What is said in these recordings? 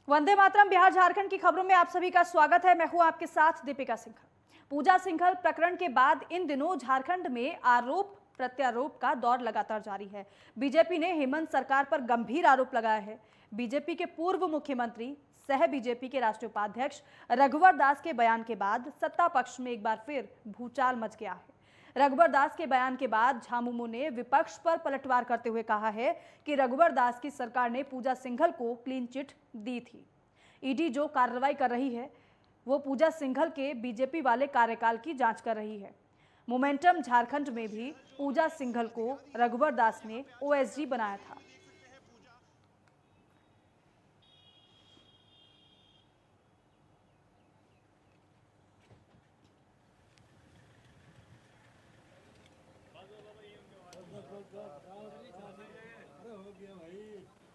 वंदे मातरम। बिहार झारखंड की खबरों में आप सभी का स्वागत है। मैं हूं आपके साथ दीपिका सिंघल। पूजा सिंघल प्रकरण के बाद इन दिनों झारखंड में आरोप प्रत्यारोप का दौर लगातार जारी है। बीजेपी ने हेमंत सरकार पर गंभीर आरोप लगाया है। बीजेपी के पूर्व मुख्यमंत्री सह बीजेपी के राष्ट्रीय उपाध्यक्ष रघुवर दास के बयान के बाद सत्ता पक्ष में एक बार फिर भूचाल मच गया है। रघुवर दास के बयान के बाद झामुमो ने विपक्ष पर पलटवार करते हुए कहा है कि रघुवर दास की सरकार ने पूजा सिंघल को क्लीन चिट दी थी। ईडी जो कार्रवाई कर रही है वो पूजा सिंघल के बीजेपी वाले कार्यकाल की जांच कर रही है। मोमेंटम झारखंड में भी पूजा सिंघल को रघुवर दास ने ओएसडी बनाया था।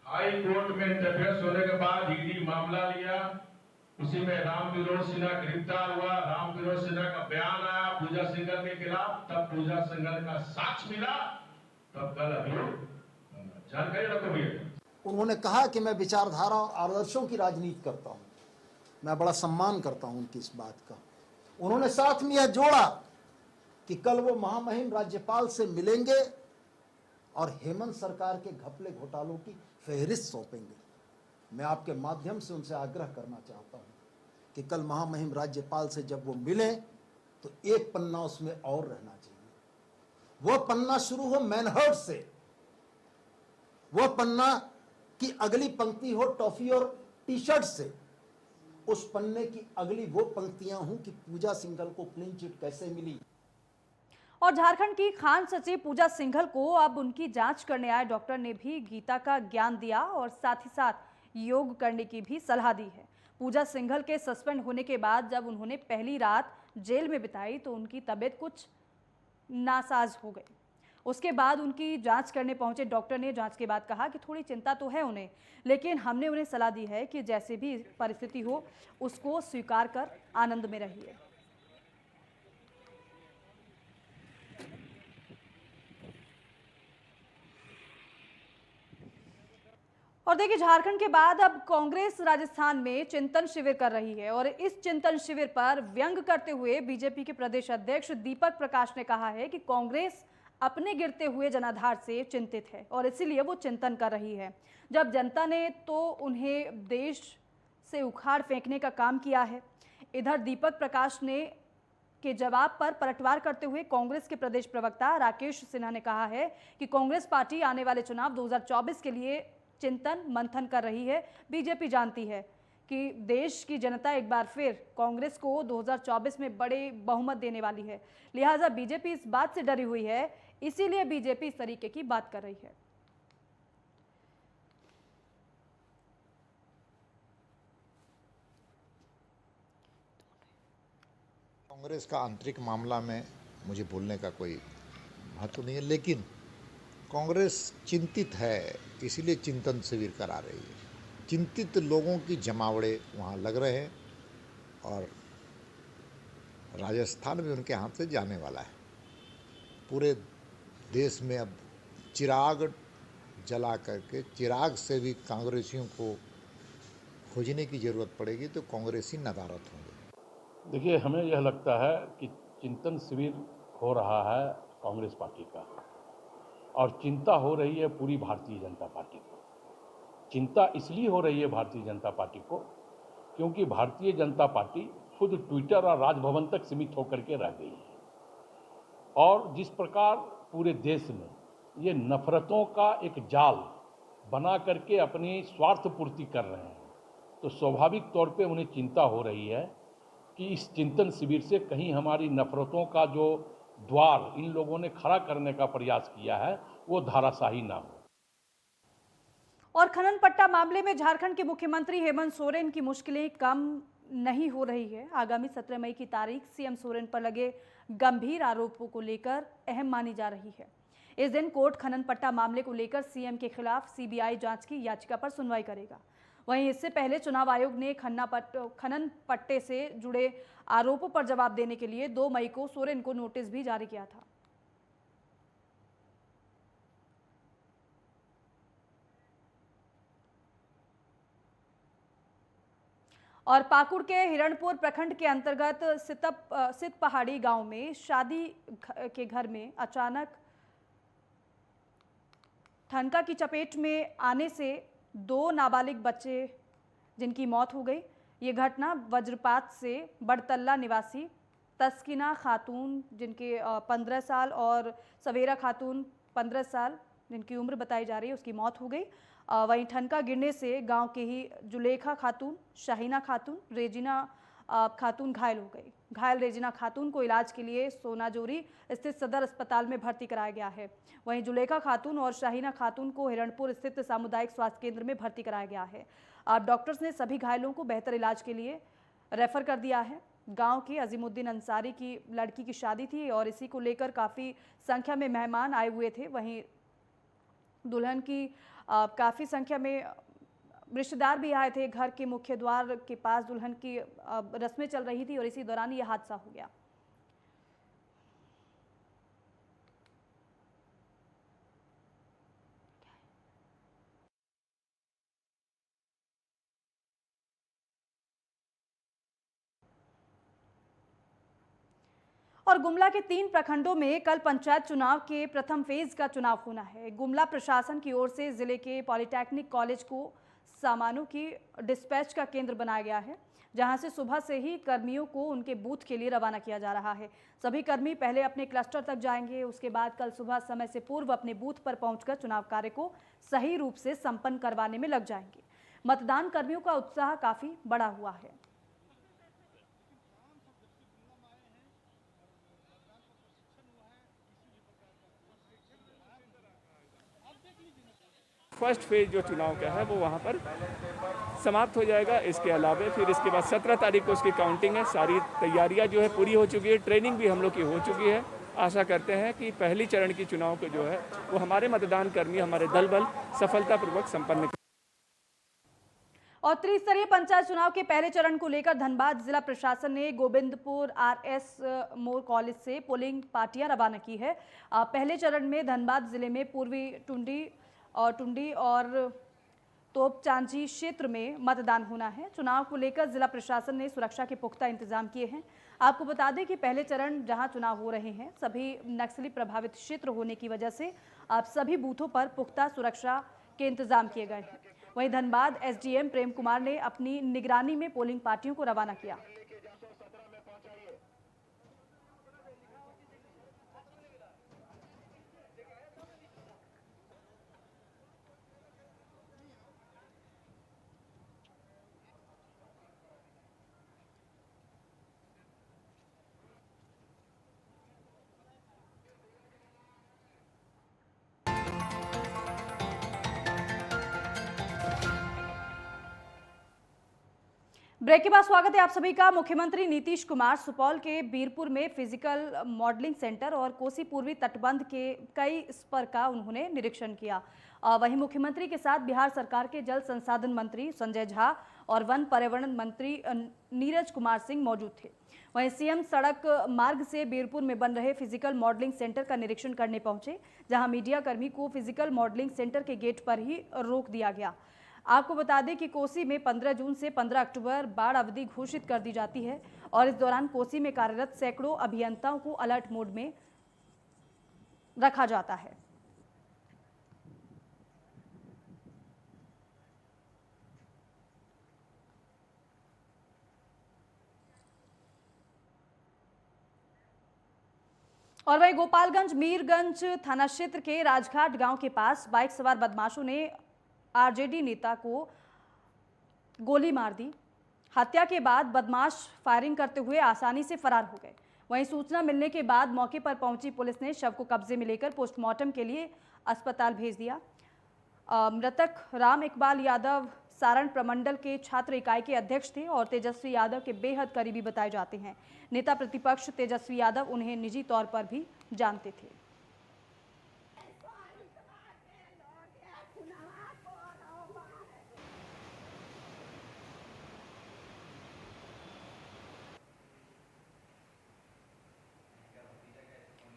हाई कोर्ट में इंटरफेरेंस होने के बाद ईडी मामला लिया, उसी में रामविरोध सिन्हा गिरफ्तार हुआ। रामविरोध सिन्हा का बयान आया पूजा सिंघल के खिलाफ, तब पूजा सिंघल का साक्ष्य मिला, तब कल अभियोग जानकारी रखो भैया। उन्होंने कहा कि मैं विचारधारा और आदर्शों की राजनीति करता हूं। मैं बड़ा सम्मान करता हूं उनकी इस बात का। उन्होंने साथ में यह जोड़ा कि कल वो महामहिम राज्यपाल से मिलेंगे और हेमंत सरकार के घपले घोटालों की फहरिस्त सौंपेंगे। मैं आपके माध्यम से उनसे आग्रह करना चाहता हूं कि कल महामहिम राज्यपाल से जब वो मिलें तो एक पन्ना उसमें और रहना चाहिए। वो पन्ना शुरू हो मैनहर्ट से, वो पन्ना की अगली पंक्ति हो टॉफी और टी शर्ट से, उस पन्ने की अगली वो पंक्तियां हों कि पूजा सिंघल को क्लीन चिट कैसे मिली। और झारखंड की खान सचिव पूजा सिंघल को अब उनकी जांच करने आए डॉक्टर ने भी गीता का ज्ञान दिया और साथ ही साथ योग करने की भी सलाह दी है। पूजा सिंघल के सस्पेंड होने के बाद जब उन्होंने पहली रात जेल में बिताई तो उनकी तबीयत कुछ नासाज हो गई। उसके बाद उनकी जांच करने पहुंचे डॉक्टर ने जांच के बाद कहा कि थोड़ी चिंता तो है उन्हें, लेकिन हमने उन्हें सलाह दी है कि जैसे भी परिस्थिति हो उसको स्वीकार कर आनंद में रहिए। और देखिए, झारखंड के बाद अब कांग्रेस राजस्थान में चिंतन शिविर कर रही है और इस चिंतन शिविर पर व्यंग करते हुए बीजेपी के प्रदेश अध्यक्ष दीपक प्रकाश ने कहा है कि कांग्रेस अपने गिरते हुए जनाधार से चिंतित है और इसीलिए वो चिंतन कर रही है। जब जनता ने तो उन्हें देश से उखाड़ फेंकने का काम किया है। इधर दीपक प्रकाश ने के जवाब पर पलटवार करते हुए कांग्रेस के प्रदेश प्रवक्ता राकेश सिन्हा ने कहा है कि कांग्रेस पार्टी आने वाले चुनाव 2024 के लिए चिंतन मंथन कर रही है। बीजेपी जानती है कि देश की जनता एक बार फिर कांग्रेस को 2024 में बड़े बहुमत देने वाली है, लिहाजा बीजेपी इस बात से डरी हुई है, इसीलिए बीजेपी इस तरीके की बात कर रही है। कांग्रेस का आंतरिक मामला में मुझे बोलने का कोई महत्व नहीं है, लेकिन कांग्रेस चिंतित है, इसीलिए चिंतन शिविर करा रही है। चिंतित लोगों की जमावड़े वहाँ लग रहे हैं और राजस्थान भी उनके हाथ से जाने वाला है। पूरे देश में अब चिराग जला करके चिराग से भी कांग्रेसियों को खोजने की ज़रूरत पड़ेगी, तो कांग्रेसी नदारद होंगे। देखिए, हमें यह लगता है कि चिंतन शिविर हो रहा है कांग्रेस पार्टी का, और चिंता हो रही है पूरी भारतीय जनता पार्टी को। चिंता इसलिए हो रही है भारतीय जनता पार्टी को क्योंकि भारतीय जनता पार्टी खुद ट्विटर और राजभवन तक सीमित होकर के रह गई है, और जिस प्रकार पूरे देश में ये नफरतों का एक जाल बना करके अपनी स्वार्थ पूर्ति कर रहे हैं, तो स्वाभाविक तौर पे उन्हें चिंता हो रही है कि इस चिंतन शिविर से कहीं हमारी नफरतों का जो द्वार इन लोगों ने खड़ा करने का प्रयास किया है वो धाराशाही ना हो। और खनन पट्टा मामले में झारखंड के मुख्यमंत्री हेमंत सोरेन की मुश्किलें कम नहीं हो रही है। आगामी 17 मई की तारीख सीएम सोरेन पर लगे गंभीर आरोपों को लेकर अहम मानी जा रही है। इस दिन कोर्ट खनन पट्टा मामले को लेकर सीएम के खिलाफ सीबीआई जांच की याचिका पर सुनवाई करेगा। वहीं इससे पहले चुनाव आयोग ने खनन पट्टे से जुड़े आरोपों पर जवाब देने के लिए 2 मई को सोरेन को नोटिस भी जारी किया था। और पाकुड़ के हिरणपुर प्रखंड के अंतर्गत सित पहाड़ी गांव में शादी के घर में अचानक ठनका की चपेट में आने से 2 नाबालिग बच्चे जिनकी मौत हो गई। ये घटना वज्रपात से बड़तल्ला निवासी तस्कीना खातून जिनके 15 साल और सवेरा खातून 15 साल जिनकी उम्र बताई जा रही है उसकी मौत हो गई। वहीं ठनका गिरने से गांव के ही जुलेखा खातून, शाहीना खातून, रेजिना खातून घायल हो गई। घायल रेजिना खातून को इलाज के लिए सोनाजोरी स्थित सदर अस्पताल में भर्ती कराया गया है। वहीं जुलेखा खातून और शाहीना खातून को हिरणपुर स्थित सामुदायिक स्वास्थ्य केंद्र में भर्ती कराया गया है। अब डॉक्टर्स ने सभी घायलों को बेहतर इलाज के लिए रेफर कर दिया है। गांव की अजीमुद्दीन अंसारी की लड़की की शादी थी और इसी को लेकर काफ़ी संख्या में मेहमान आए हुए थे। वहीं दुल्हन की काफ़ी संख्या में रिश्तेदार भी आए थे। घर के मुख्य द्वार के पास दुल्हन की रस्में चल रही थी और इसी दौरान यह हादसा हो गया। और गुमला के 3 प्रखंडों में कल पंचायत चुनाव के प्रथम फेज का चुनाव होना है। गुमला प्रशासन की ओर से जिले के पॉलिटेक्निक कॉलेज को सामानों की डिस्पैच का केंद्र बनाया गया है, जहां से सुबह से ही कर्मियों को उनके बूथ के लिए रवाना किया जा रहा है। सभी कर्मी पहले अपने क्लस्टर तक जाएंगे, उसके बाद कल सुबह समय से पूर्व अपने बूथ पर पहुंचकर चुनाव कार्य को सही रूप से संपन्न करवाने में लग जाएंगे। मतदान कर्मियों का उत्साह काफी बढ़ा हुआ है। फर्स्ट फेज जो चुनाव का है वो वहाँ पर समाप्त हो जाएगा। इसके अलावा फिर इसके बाद 17 तारीख को उसकी काउंटिंग है। सारी तैयारियां जो है पूरी हो चुकी है, ट्रेनिंग भी हम लोग की हो चुकी है। आशा करते हैं कि पहली चरण की चुनाव को जो है वो हमारे मतदान कर्मी, हमारे दल बल सफलतापूर्वक संपन्न। और त्रिस्तरीय पंचायत चुनाव के पहले चरण को लेकर धनबाद जिला प्रशासन ने गोविंदपुर RS मोर कॉलेज से पोलिंग पार्टियां रवाना की है। पहले चरण में धनबाद जिले में पूर्वी टुंडी और तोपचांची क्षेत्र में मतदान होना है। चुनाव को लेकर जिला प्रशासन ने सुरक्षा के पुख्ता इंतजाम किए हैं। आपको बता दें कि पहले चरण जहां चुनाव हो रहे हैं सभी नक्सली प्रभावित क्षेत्र होने की वजह से अब सभी बूथों पर पुख्ता सुरक्षा के इंतजाम किए गए हैं। वहीं धनबाद SDM प्रेम कुमार ने अपनी निगरानी में पोलिंग पार्टियों को रवाना किया। ब्रेक के बाद स्वागत है आप सभी का। मुख्यमंत्री नीतीश कुमार सुपौल के बीरपुर में फिजिकल मॉडलिंग सेंटर और कोसी पूर्वी तटबंध के कई स्पर का उन्होंने निरीक्षण किया। वहीं मुख्यमंत्री के साथ बिहार सरकार के जल संसाधन मंत्री संजय झा और वन पर्यावरण मंत्री नीरज कुमार सिंह मौजूद थे। वहीं CM सड़क मार्ग से बीरपुर में बन रहे फिजिकल मॉडलिंग सेंटर का निरीक्षण करने पहुंचे, जहां मीडिया कर्मी को फिजिकल मॉडलिंग सेंटर के गेट पर ही रोक दिया गया। आपको बता दें कि कोसी में 15 जून से 15 अक्टूबर बाढ़ अवधि घोषित कर दी जाती है और इस दौरान कोसी में कार्यरत सैकड़ों अभियंताओं को अलर्ट मोड में रखा जाता है। और वहीं गोपालगंज मीरगंज थाना क्षेत्र के राजघाट गांव के पास बाइक सवार बदमाशों ने RJD नेता को गोली मार दी। हत्या के बाद बदमाश फायरिंग करते हुए आसानी से फरार हो गए। वहीं सूचना मिलने के बाद मौके पर पहुंची पुलिस ने शव को कब्जे में लेकर पोस्टमार्टम के लिए अस्पताल भेज दिया। मृतक राम इकबाल यादव सारण प्रमंडल के छात्र इकाई के अध्यक्ष थे और तेजस्वी यादव के बेहद करीबी बताए जाते हैं। नेता प्रतिपक्ष तेजस्वी यादव उन्हें निजी तौर पर भी जानते थे।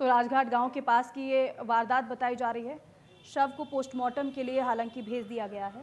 तो राजघाट गांव के पास की ये वारदात बताई जा रही है। शव को पोस्टमार्टम के लिए हालांकि भेज दिया गया है।